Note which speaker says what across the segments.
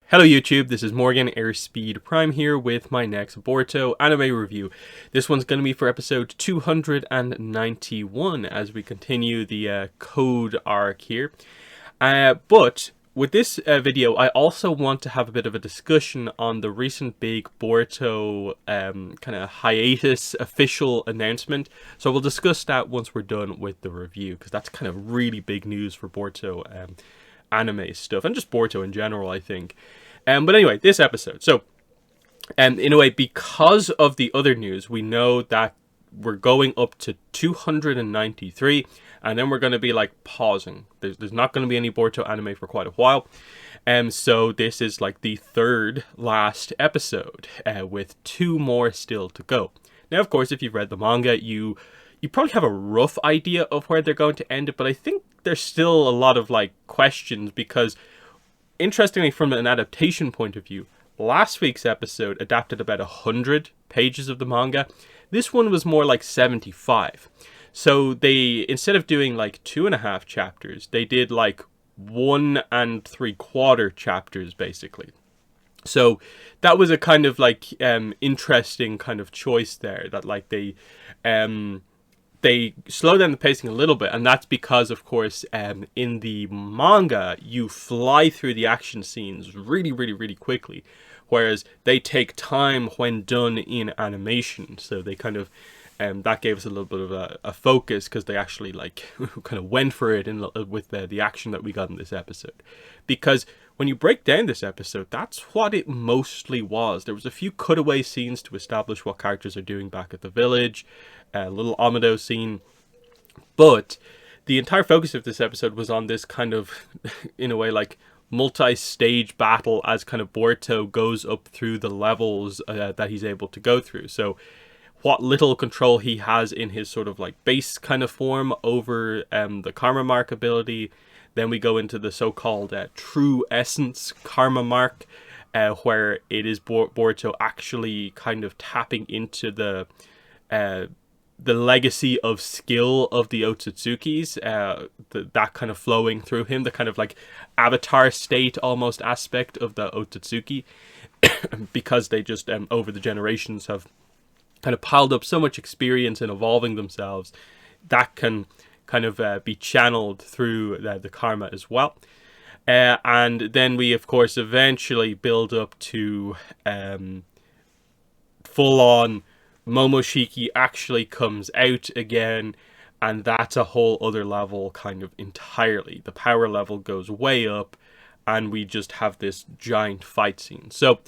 Speaker 1: Hello YouTube, this is Morgan Airspeed Prime here with my next Boruto anime review. This one's going to be for episode 291 as we continue the Code arc here. But with this video, I also want to have a bit of a discussion on the recent big Boruto kind of hiatus official announcement. So we'll discuss that once we're done with the review, because that's kind of really big news for Boruto anime stuff, and just Boruto in general, I think. But anyway, this episode. So, in a way, because of the other news, we know that we're going up to 293, and then we're going to be like pausing. There's not going to be any Boruto anime for quite a while. So this is like the third last episode, with 2 more still to go. Now, of course, if you've read the manga, you probably have a rough idea of where they're going to end it, but I think there's still a lot of like questions because, interestingly, from an adaptation point of view, last week's episode adapted about 100 pages of the manga. This one was more like 75. So they, instead of doing like 2.5 chapters, they did like 1 3/4 chapters basically. So that was a kind of like interesting kind of choice there, that like they slow down the pacing a little bit, and that's because, of course, in the manga, you fly through the action scenes really, really, really quickly, whereas they take time when done in animation. So they kind of, that gave us a little bit of a focus, because they actually like kind of went for it with the action that we got in this episode. Because when you break down this episode, that's what it mostly was. There was a few cutaway scenes to establish what characters are doing back at the village, a little Amado scene, but the entire focus of this episode was on this kind of, in a way, like multi-stage battle as kind of Boruto goes up through the levels that he's able to go through. So what little control he has in his sort of like base kind of form over the Karma Mark ability. Then we go into the so-called True Essence Karma Mark, where it is Boruto actually kind of tapping into the legacy of skill of the Otsutsukis, that kind of flowing through him, the kind of like avatar state almost aspect of the Otsutsuki, because they just over the generations have kind of piled up so much experience in evolving themselves, that can kind of be channeled through the karma as well. And then we, of course, eventually build up to full-on Momoshiki actually comes out again, and that's a whole other level kind of entirely. The power level goes way up, and we just have this giant fight scene. So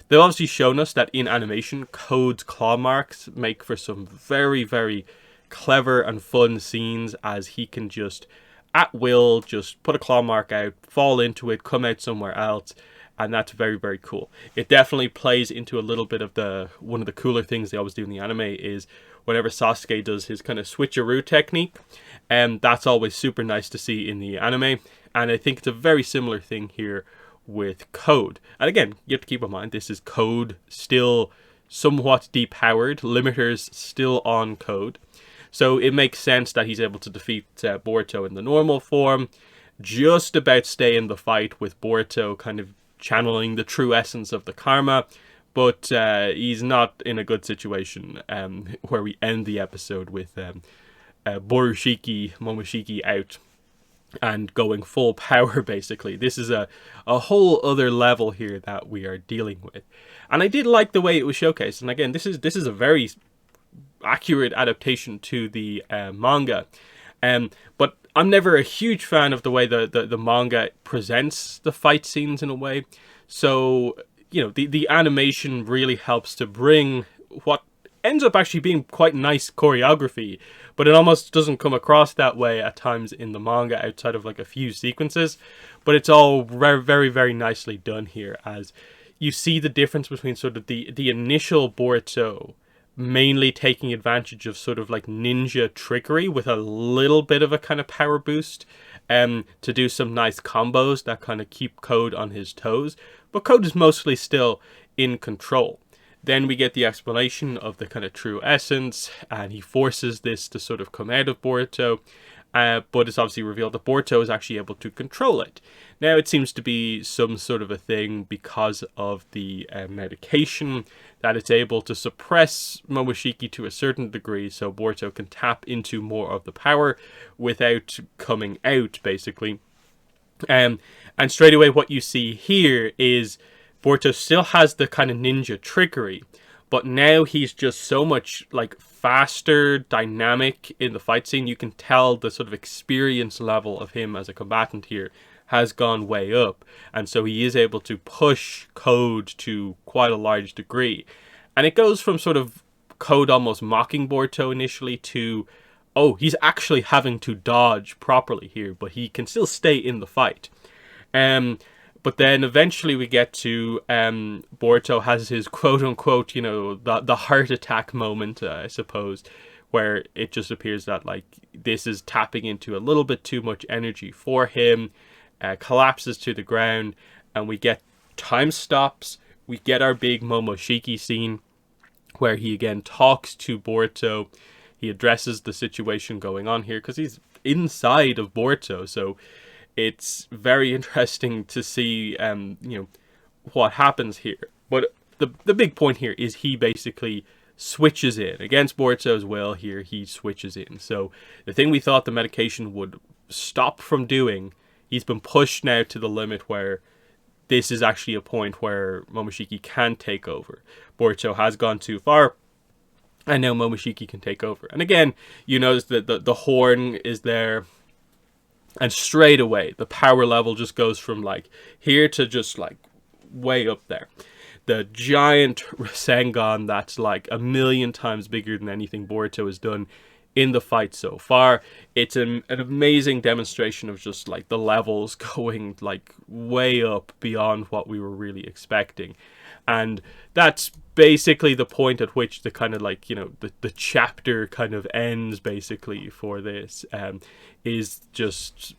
Speaker 1: they've obviously shown us that in animation, Code's claw marks make for some very, very clever and fun scenes, as he can just at will just put a claw mark out, fall into it, come out somewhere else, and that's very, very cool. It definitely plays into a little bit of one of the cooler things they always do in the anime is whenever Sasuke does his kind of switcheroo technique, and that's always super nice to see in the anime. And I think it's a very similar thing here with Code. And again, you have to keep in mind, this is Code still somewhat depowered, limiters still on Code. So it makes sense that he's able to defeat Boruto in the normal form, just about stay in the fight with Boruto kind of channeling the true essence of the karma, but he's not in a good situation, where we end the episode with Momoshiki out and going full power, basically. This is a whole other level here that we are dealing with. And I did like the way it was showcased. And again, this is a very accurate adaptation to the manga. But I'm never a huge fan of the way the manga presents the fight scenes in a way. So, you know, the animation really helps to bring what ends up actually being quite nice choreography, but it almost doesn't come across that way at times in the manga outside of like a few sequences. But it's all very, very, very nicely done here, as you see the difference between sort of the initial Boruto mainly taking advantage of sort of like ninja trickery with a little bit of a kind of power boost to do some nice combos that kind of keep Code on his toes, but Code is mostly still in control. Then we get the explanation of the kind of true essence, and he forces this to sort of come out of Boruto, But it's obviously revealed that Boruto is actually able to control it. Now, it seems to be some sort of a thing because of the medication, that it's able to suppress Momoshiki to a certain degree, so Boruto can tap into more of the power without coming out, basically. And straight away, what you see here is Boruto still has the kind of ninja trickery, but now he's just so much like faster, dynamic in the fight scene. You can tell the sort of experience level of him as a combatant here has gone way up, and so he is able to push Code to quite a large degree. And it goes from sort of Code almost mocking Boruto initially to, oh, he's actually having to dodge properly here, but he can still stay in the fight. But then eventually we get to Boruto has his quote-unquote, the heart attack moment, I suppose, where it just appears that like this is tapping into a little bit too much energy for him, collapses to the ground, and we get time stops. We get our big Momoshiki scene where he again talks to Boruto. He addresses the situation going on here because he's inside of Boruto, so it's very interesting to see, what happens here. But the big point here is he basically switches in. Against Boruto's will here, he switches in. So the thing we thought the medication would stop from doing, he's been pushed now to the limit where this is actually a point where Momoshiki can take over. Boruto has gone too far, and now Momoshiki can take over. And again, you notice that the horn is there, and straight away the power level just goes from like here to just like way up there. The giant Rasengan that's like 1,000,000 times bigger than anything Boruto has done in the fight so far. It's an amazing demonstration of just like the levels going like way up beyond what we were really expecting. And that's basically the point at which the kind of like, the chapter kind of ends basically for this, is just,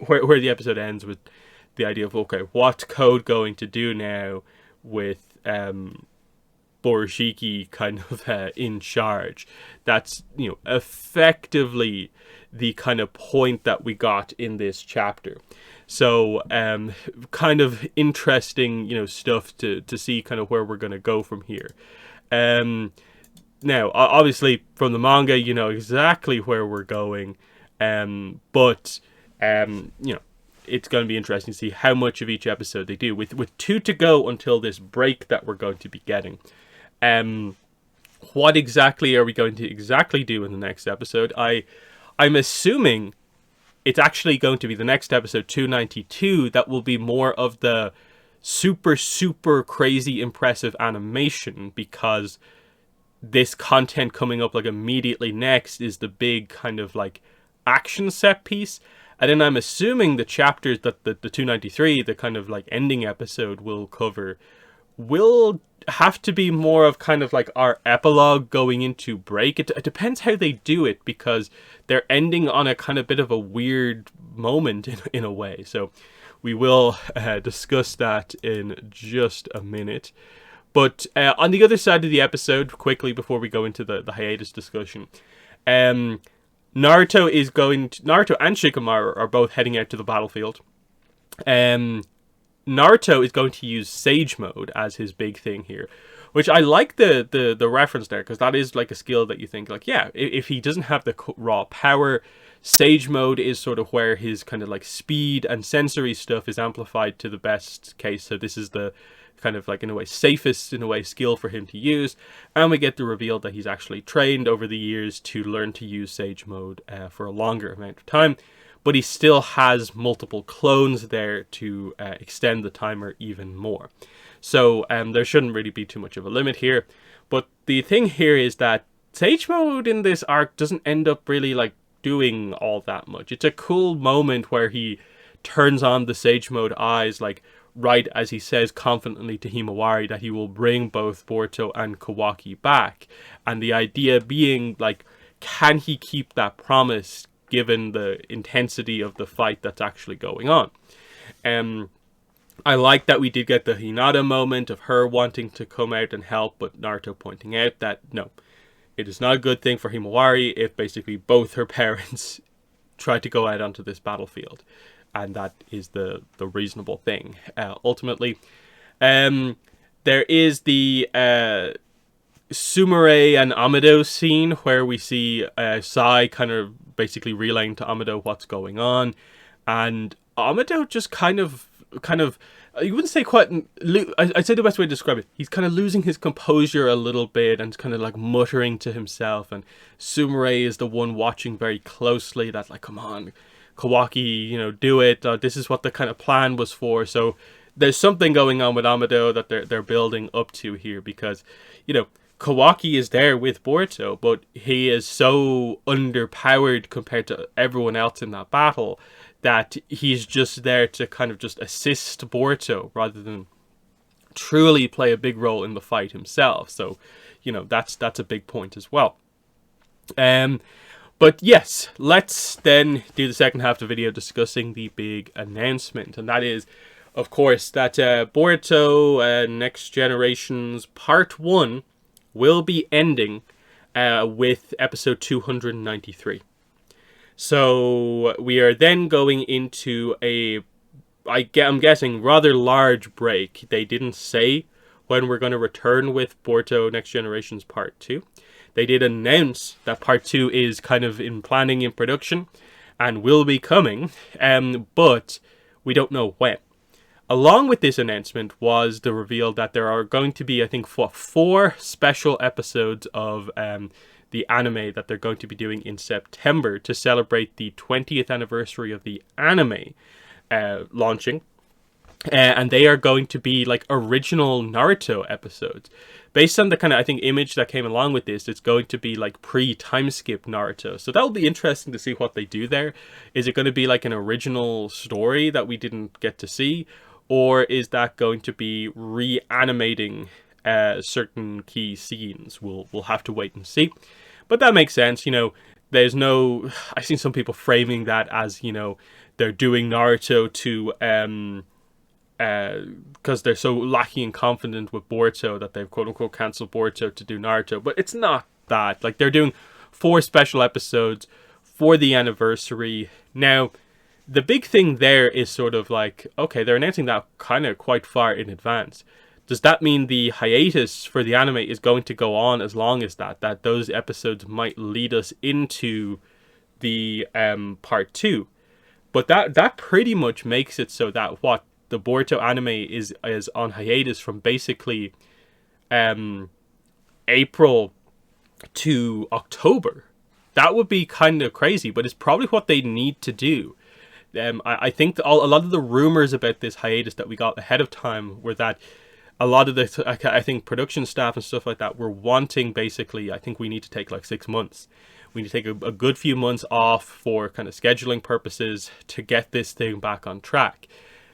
Speaker 1: where the episode ends with the idea of, okay, what's Code going to do now with Borushiki kind of in charge. That's, effectively the kind of point that we got in this chapter. So kind of interesting, stuff to see kind of where we're going to go from here. Now, obviously, from the manga, you know exactly where we're going. But it's going to be interesting to see how much of each episode they do. With 2 to go until this break that we're going to be getting. What exactly are we going to exactly do in the next episode? I'm assuming it's actually going to be the next episode, 292, that will be more of the super, super crazy impressive animation, because this content coming up like immediately next is the big kind of like action set piece. And then I'm assuming the chapters that the 293, the kind of like ending episode will cover, will have to be more of kind of like our epilogue going into break. It depends how they do it, because they're ending on a kind of bit of a weird moment in a way. So we will discuss that in just a minute. But on the other side of the episode, quickly before we go into the hiatus discussion, Naruto and Shikamaru are both heading out to the battlefield. Naruto is going to use Sage Mode as his big thing here, which I like the reference there, because that is like a skill that you think like, yeah, if he doesn't have the raw power, Sage Mode is sort of where his kind of like speed and sensory stuff is amplified to the best case. So this is the kind of like, in a way, safest in a way skill for him to use. And we get the reveal that he's actually trained over the years to learn to use Sage Mode for a longer amount of time. But he still has multiple clones there to extend the timer even more. So there shouldn't really be too much of a limit here. But the thing here is that Sage Mode in this arc doesn't end up really like doing all that much. It's a cool moment where he turns on the Sage Mode eyes, like right as he says confidently to Himawari that he will bring both Boruto and Kawaki back. And the idea being like, can he keep that promise given the intensity of the fight that's actually going on? I like that we did get the Hinata moment of her wanting to come out and help, but Naruto pointing out that no, it is not a good thing for Himawari if basically both her parents try to go out onto this battlefield, and that is the reasonable thing. Ultimately, there is the Sumire and Amado scene where we see Sai kind of basically relaying to Amado what's going on, and Amado just kind of you wouldn't say quite. I'd say the best way to describe it, he's kind of losing his composure a little bit and kind of like muttering to himself. And Sumire is the one watching very closely. That's like, come on, Kawaki, you know, do it. This is what the kind of plan was for. So there's something going on with Amado that they're building up to here, because, you know, Kawaki is there with Boruto, but he is so underpowered compared to everyone else in that battle that he's just there to kind of just assist Boruto rather than truly play a big role in the fight himself. So, you know, that's a big point as well. But yes, let's then do the second half of the video discussing the big announcement, and that is, of course, that Boruto Next Generations Part 1 will be ending with episode 293. So we are then going into I'm guessing, rather large break. They didn't say when we're going to return with Boruto Next Generations Part 2. They did announce that Part 2 is kind of in planning, in production, and will be coming, but we don't know when. Along with this announcement was the reveal that there are going to be, I think, 4 special episodes of the anime that they're going to be doing in September to celebrate the 20th anniversary of the anime launching. And they are going to be like original Naruto episodes. Based on the kind of, I think, image that came along with this, it's going to be like pre-time skip Naruto. So that will be interesting to see what they do there. Is it going to be like an original story that we didn't get to see? Or is that going to be reanimating certain key scenes? We'll have to wait and see. But that makes sense, you know. There's no... I've seen some people framing that as, you know, they're doing Naruto to... because they're so lacking in confidence with Boruto that they've quote-unquote cancelled Boruto to do Naruto. But it's not that. Like, they're doing 4 special episodes for the anniversary. Now, the big thing there is sort of like, okay, they're announcing that kind of quite far in advance. Does that mean the hiatus for the anime is going to go on as long as that? That those episodes might lead us into the part 2? But that pretty much makes it so that the Boruto anime is on hiatus from basically April to October. That would be kind of crazy, but it's probably what they need to do. I think a lot of the rumors about this hiatus that we got ahead of time were that a lot of the, I think, production staff and stuff like that were wanting, basically, I think we need to take like 6 months. We need to take a good few months off for kind of scheduling purposes to get this thing back on track.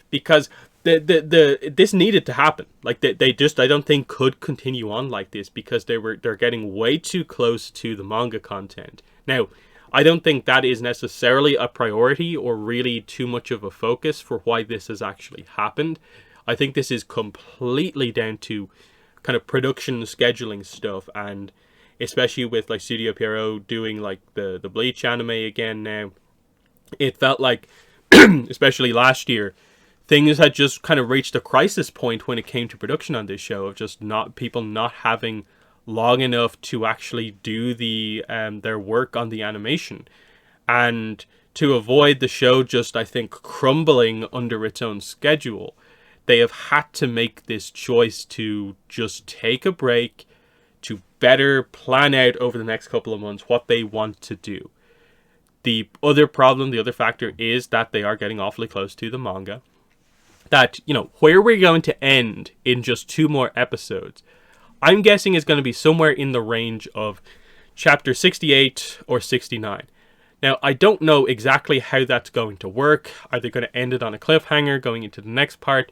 Speaker 1: Because this needed to happen. Like they just, I don't think, could continue on like this, because they're getting way too close to the manga content. Now, I don't think that is necessarily a priority or really too much of a focus for why this has actually happened. I think this is completely down to kind of production scheduling stuff, and especially with like Studio Pierrot doing like the Bleach anime again now, it felt like, especially last year, things had just kind of reached a crisis point when it came to production on this show, of just people not having long enough to actually do their work on the animation. And to avoid the show just, I think, crumbling under its own schedule, they have had to make this choice to just take a break, to better plan out over the next couple of months what they want to do. The other factor is that they are getting awfully close to the manga. That, you know, where we're going to end in just 2 more episodes, I'm guessing is going to be somewhere in the range of chapter 68 or 69. Now, I don't know exactly how that's going to work. Are they going to end it on a cliffhanger going into the next part?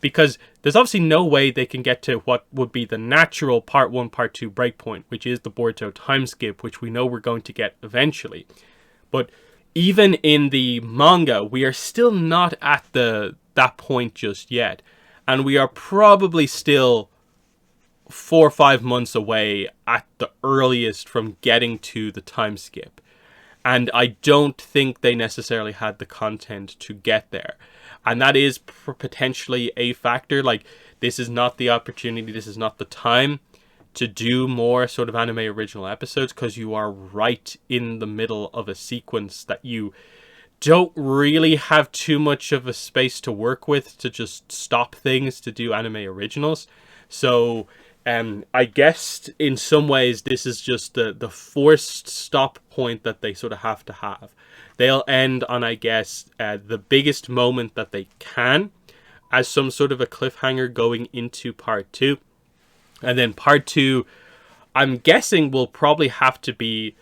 Speaker 1: Because there's obviously no way they can get to what would be the natural part 1, part 2 breakpoint, which is the Boruto time skip, which we know we're going to get eventually. But even in the manga, we are still not at that point just yet. And we are probably still 4 or 5 months away at the earliest from getting to the time skip. And I don't think they necessarily had the content to get there. And that is potentially a factor. Like, this is not the opportunity, this is not the time to do more sort of anime original episodes, because you are right in the middle of a sequence that you don't really have too much of a space to work with to just stop things to do anime originals. So I guess in some ways this is just the forced stop point that they sort of have to have. They'll end on, I guess, the biggest moment that they can, as some sort of a cliffhanger going into part 2. And then part 2, I'm guessing, will probably have to be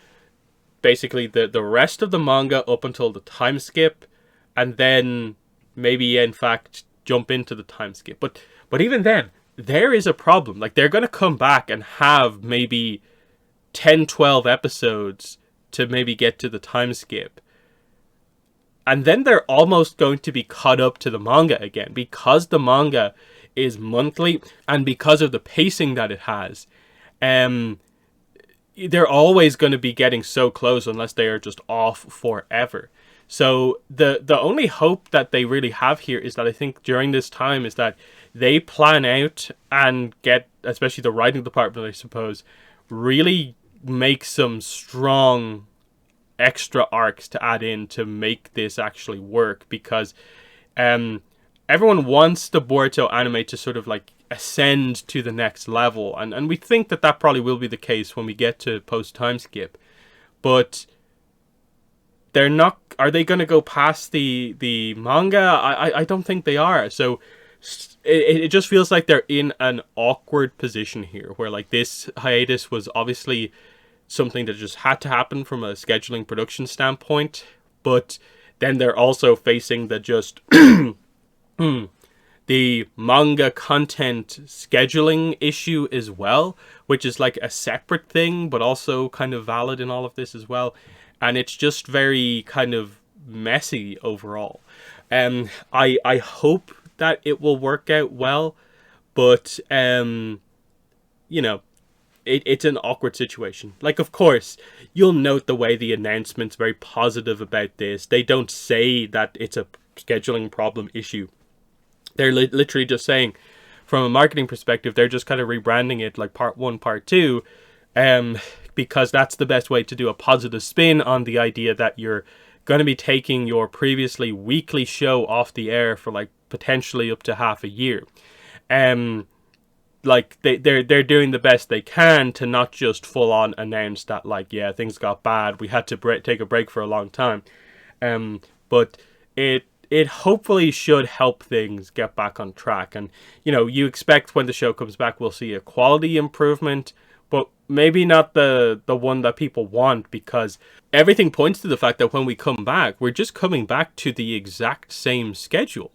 Speaker 1: basically the rest of the manga up until the time skip, and then maybe in fact jump into the time skip. But even then, there is a problem. Like, they're going to come back and have maybe 10-12 episodes to maybe get to the time skip. And then they're almost going to be caught up to the manga again, because the manga is monthly, and because of the pacing that it has. They're always going to be getting so close unless they are just off forever. So the only hope that they really have here is that, I think during this time, is that they plan out and get, especially the writing department, I suppose, really make some strong extra arcs to add in to make this actually work. Because everyone wants the Boruto anime to sort of like ascend to the next level, and we think that that probably will be the case when we get to post time skip. But they're not. Are they going to go past the manga? I don't think they are. So it just feels like they're in an awkward position here, where like this hiatus was obviously something that just had to happen from a scheduling production standpoint, but then they're also facing the just the manga content scheduling issue as well, which is like a separate thing, but also kind of valid in all of this as well. And it's just very kind of messy overall. I hope that it will work out well, but you know, it's an awkward situation. Like, of course, you'll note the way the announcement's very positive about this. They don't say that it's a scheduling problem issue. They're literally just saying, from a marketing perspective, they're just kind of rebranding it like part 1, part 2, because that's the best way to do a positive spin on the idea that you're going to be taking your previously weekly show off the air for like potentially up to half a year. Like they're doing the best they can to not just full on announce that, like, yeah, things got bad, we had to take a break for a long time. But it hopefully should help things get back on track. And, you know, you expect when the show comes back, we'll see a quality improvement, but maybe not the one that people want, because everything points to the fact that when we come back, we're just coming back to the exact same schedule.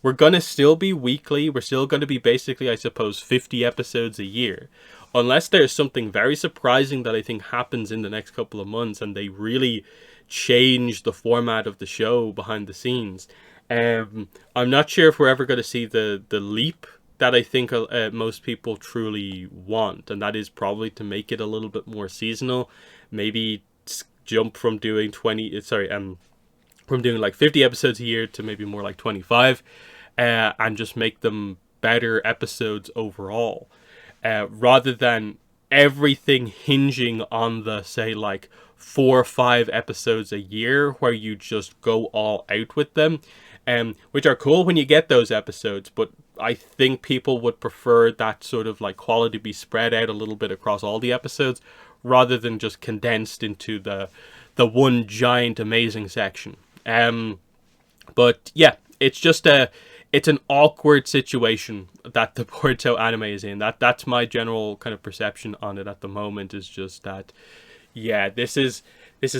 Speaker 1: We're going to still be weekly. We're still going to be basically, I suppose, 50 episodes a year. Unless there's something very surprising that I think happens in the next couple of months and they really change the format of the show behind the scenes. I'm not sure if we're ever going to see the leap that I think most people truly want. And that is probably to make it a little bit more seasonal. Maybe jump from doing from doing like 50 episodes a year to maybe more like 25, and just make them better episodes overall, rather than everything hinging on the, say, like 4 or 5 episodes a year where you just go all out with them, which are cool when you get those episodes, but I think people would prefer that sort of like quality be spread out a little bit across all the episodes, rather than just condensed into the one giant amazing section. But yeah, it's an awkward situation that the Boruto anime is in. That's my general kind of perception on it at the moment, is just that, yeah, this is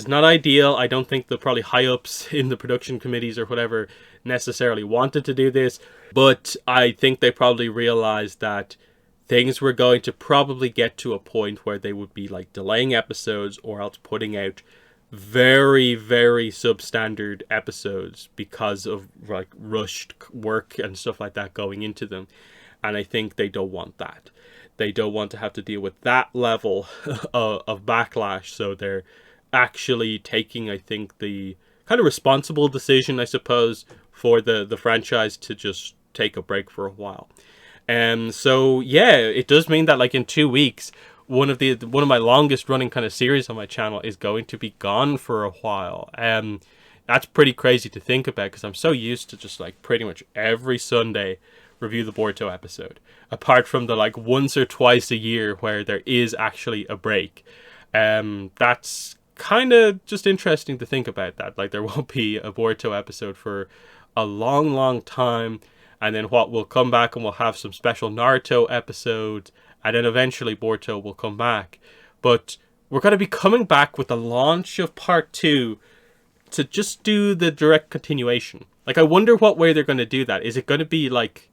Speaker 1: not ideal. I don't think the probably high ups in the production committees or whatever necessarily wanted to do this, but I think they probably realized that things were going to probably get to a point where they would be like delaying episodes, or else putting out very, very substandard episodes because of like rushed work and stuff like that going into them. And I think they don't want that. They don't want to have to deal with that level of backlash. So they're actually taking, I think, the kind of responsible decision, I suppose, for the franchise to just take a break for a while. So yeah, it does mean that like in 2 weeks, one of my longest running kind of series on my channel is going to be gone for a while. That's pretty crazy to think about because I'm so used to just like pretty much every Sunday review the Boruto episode, apart from the like once or twice a year where there is actually a break. That's kind of just interesting to think about that. Like there won't be a Boruto episode for a long, long time. And then what we'll come back and we'll have some special Naruto episodes. And then eventually Boruto will come back. But we're going to be coming back with the launch of part 2 to just do the direct continuation. Like, I wonder what way they're going to do that. Is it going to be like,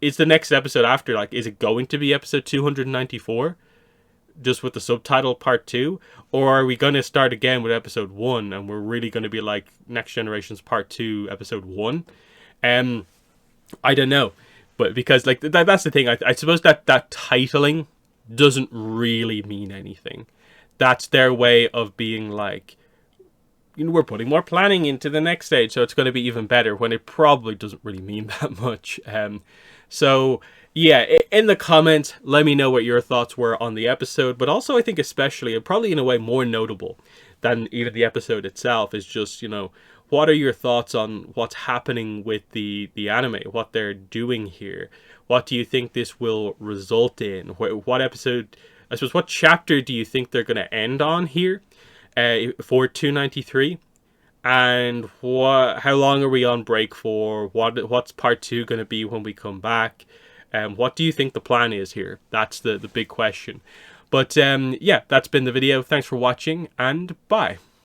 Speaker 1: is the next episode after, like, is it going to be episode 294? Just with the subtitle part 2? Or are we going to start again with episode 1 and we're really going to be like Next Generation's part 2, episode 1? I don't know. But because, like, that's the thing. I suppose that titling doesn't really mean anything. That's their way of being like, you know, we're putting more planning into the next stage, so it's going to be even better, when it probably doesn't really mean that much. So, yeah, in the comments, let me know what your thoughts were on the episode, but also I think especially, and probably in a way more notable than even the episode itself, is just, you know, what are your thoughts on what's happening with the anime, what they're doing here? What do you think this will result in? What episode, I suppose, what chapter do you think they're going to end on here for 293? And how long are we on break for? What's part 2 going to be when we come back? What do you think the plan is here? That's the big question. But yeah, that's been the video. Thanks for watching, and bye.